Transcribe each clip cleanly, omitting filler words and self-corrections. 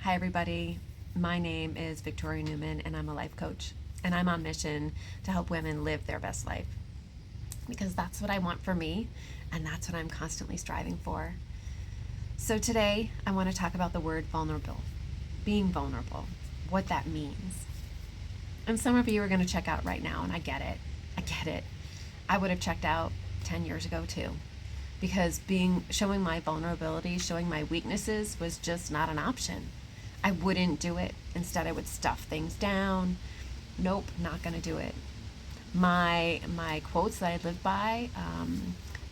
Hi, everybody. My name is Victoria Newman, and I'm a life coach. And I'm on mission to help women live their best life because that's what I want for me, and that's what I'm constantly striving for. So, today I want to talk about the word vulnerable, being vulnerable, what that means. And some of you are going to check out right now, and I get it. I get it. I would have checked out 10 years ago, too, because showing my vulnerability, showing my weaknesses was just not an option. I wouldn't do it. Instead, I would stuff things down. Nope, not going to do it. My quotes that I live by,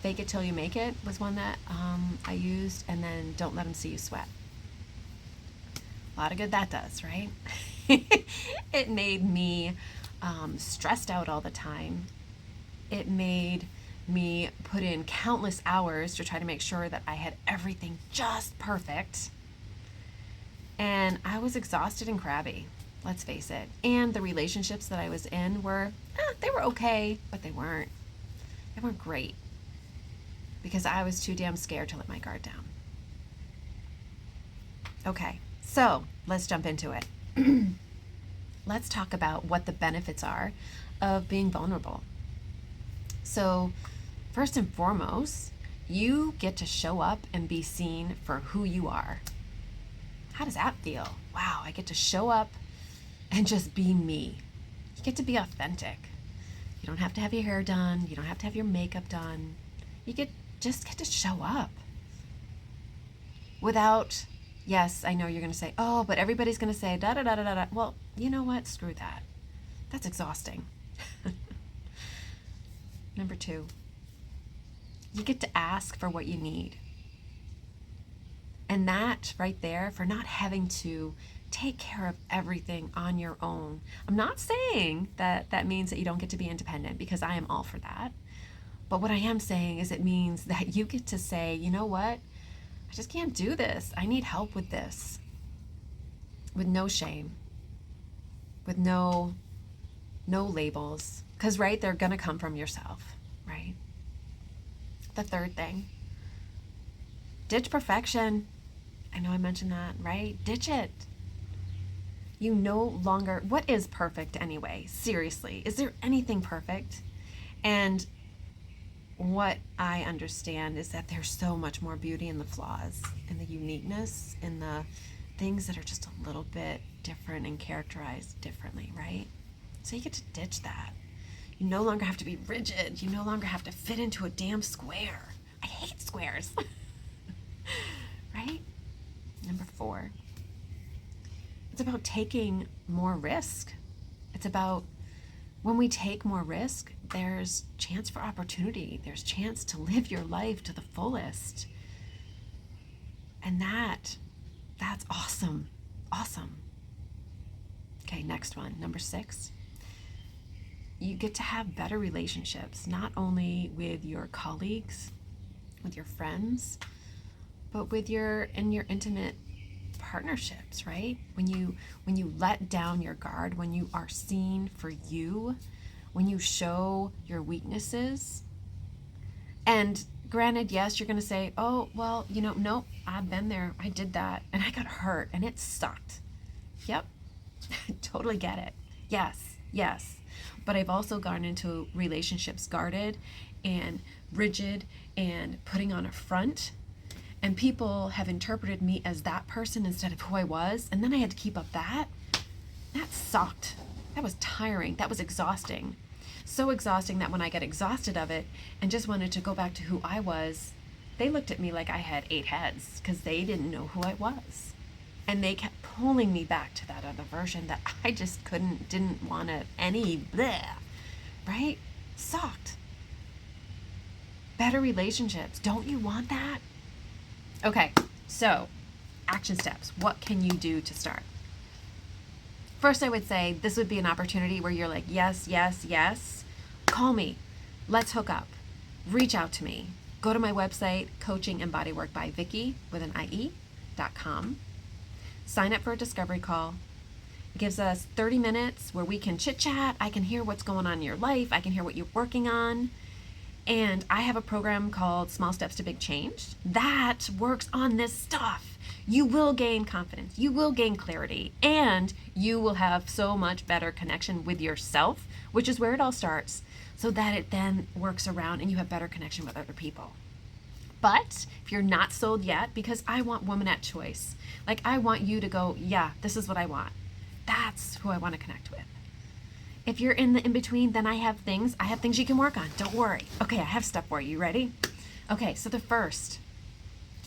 fake it till you make it was one that I used, and then don't let them see you sweat. A lot of good that does, right? It made me stressed out all the time. It made me put in countless hours to try to make sure that I had everything just perfect. And I was exhausted and crabby, let's face it. And the relationships that I was in were, they were okay, but they weren't great because I was too damn scared to let my guard down. Okay, so let's jump into it. Let's talk about what the benefits are of being vulnerable. So, first and foremost, you get to show up and be seen for who you are. How does that feel? Wow, I get to show up and just be me. You get to be authentic. You don't have to have your hair done. You don't have to have your makeup done. You just get to show up without, yes, I know you're going to say, oh, but everybody's going to say da da da da da. Well, you know what? Screw that. That's exhausting. Number 2, you get to ask for what you need. And that right there, for not having to take care of everything on your own. I'm not saying that that means that you don't get to be independent, because I am all for that. But what I am saying is it means that you get to say, you know what? I just can't do this. I need help with this. With no shame. With no labels. Because, right, they're going to come from yourself, right? The third thing, ditch perfection. I know I mentioned that, right? Ditch it. You no longer, what is perfect anyway? Seriously, is there anything perfect? And what I understand is that there's so much more beauty in the flaws, in the uniqueness, in the things that are just a little bit different and characterized differently, right? So you get to ditch that. You no longer have to be rigid. You no longer have to fit into a damn square. I hate squares. Right? Number 4, it's about taking more risk. It's about when we take more risk, there's chance for opportunity. There's chance to live your life to the fullest. And that's awesome. Awesome. Okay, next one, number 6. You get to have better relationships, not only with your colleagues, with your friends, but with your intimate partnerships, right? When you let down your guard, when you are seen for you, when you show your weaknesses. And granted, yes, you're going to say, oh, well, nope, I've been there. I did that and I got hurt and it sucked. Yep. Totally get it. Yes. But I've also gone into relationships guarded and rigid and putting on a front. And people have interpreted me as that person instead of who I was. And then I had to keep up that. That sucked. That was tiring. That was exhausting. So exhausting that when I got exhausted of it and just wanted to go back to who I was, they looked at me like I had 8 heads because they didn't know who I was. And they kept pulling me back to that other version that I just didn't want to any bleh, right? Sucked. Better relationships. Don't you want that? Okay, so action steps. What can you do to start? First, I would say this would be an opportunity where you're like, yes. Call me. Let's hook up. Reach out to me. Go to my website, coachingandbodyworkbyvicky with an IE.com. Sign up for a discovery call. It gives us 30 minutes where we can chit chat. I can hear what's going on in your life. I can hear what you're working on. And I have a program called Small Steps to Big Change that works on this stuff. You will gain confidence, you will gain clarity, and you will have so much better connection with yourself, which is where it all starts, so that it then works around and you have better connection with other people. But if you're not sold yet, because I want women at choice, like I want you to go, yeah, this is what I want. That's who I want to connect with. If you're in the in-between, then I have things you can work on. Don't worry. Okay, I have stuff for you. Ready? Okay, so the first,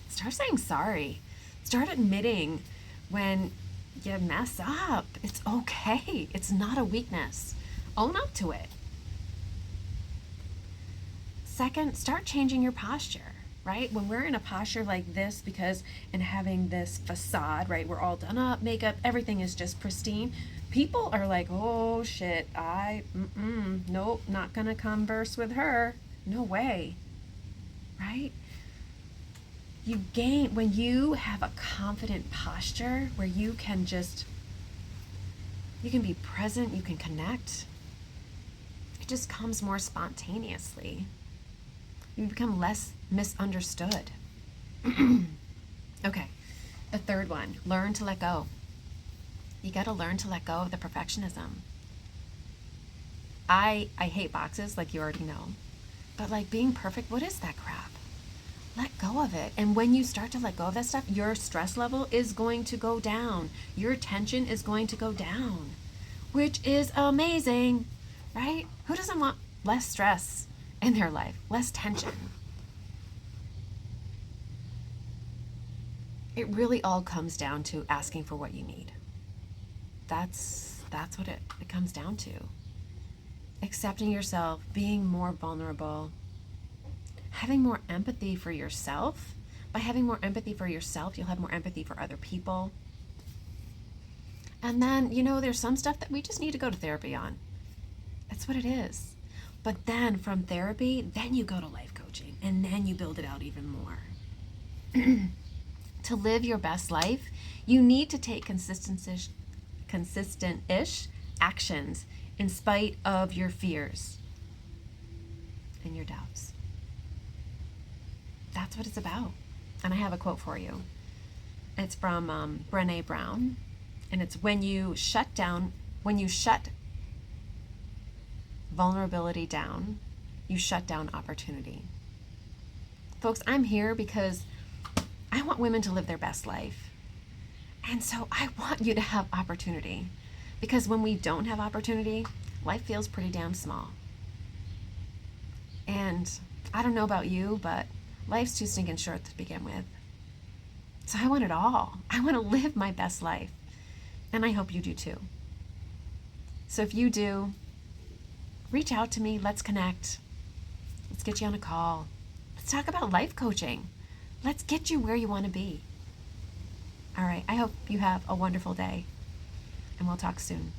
start saying sorry. Start admitting when you mess up. It's okay. It's not a weakness. Own up to it. Second, start changing your posture, right? When we're in a posture like this, and having this facade, right? We're all done up, makeup, everything is just pristine. People are like, oh shit, nope, not gonna converse with her. No way, right? You gain, when you have a confident posture where you can be present, you can connect. It just comes more spontaneously. You become less misunderstood. Okay, the third one, learn to let go. You got to learn to let go of the perfectionism. I hate boxes, like you already know. But like being perfect, what is that crap? Let go of it. And when you start to let go of that stuff, your stress level is going to go down. Your tension is going to go down, which is amazing, right? Who doesn't want less stress in their life, less tension? It really all comes down to asking for what you need. That's what it comes down to. Accepting yourself, being more vulnerable, having more empathy for yourself. By having more empathy for yourself, you'll have more empathy for other people. And then, there's some stuff that we just need to go to therapy on. That's what it is. But then from therapy, then you go to life coaching, and then you build it out even more. To live your best life, you need to take consistent-ish actions in spite of your fears and your doubts. That's what it's about. And I have a quote for you. It's from Brené Brown, and it's when you shut vulnerability down, you shut down opportunity. Folks, I'm here because I want women to live their best life. And so I want you to have opportunity, because when we don't have opportunity, life feels pretty damn small. And I don't know about you, but life's too stinking short to begin with. So I want it all. I want to live my best life. And I hope you do too. So if you do, reach out to me. Let's connect. Let's get you on a call. Let's talk about life coaching. Let's get you where you want to be. All right, I hope you have a wonderful day, and we'll talk soon.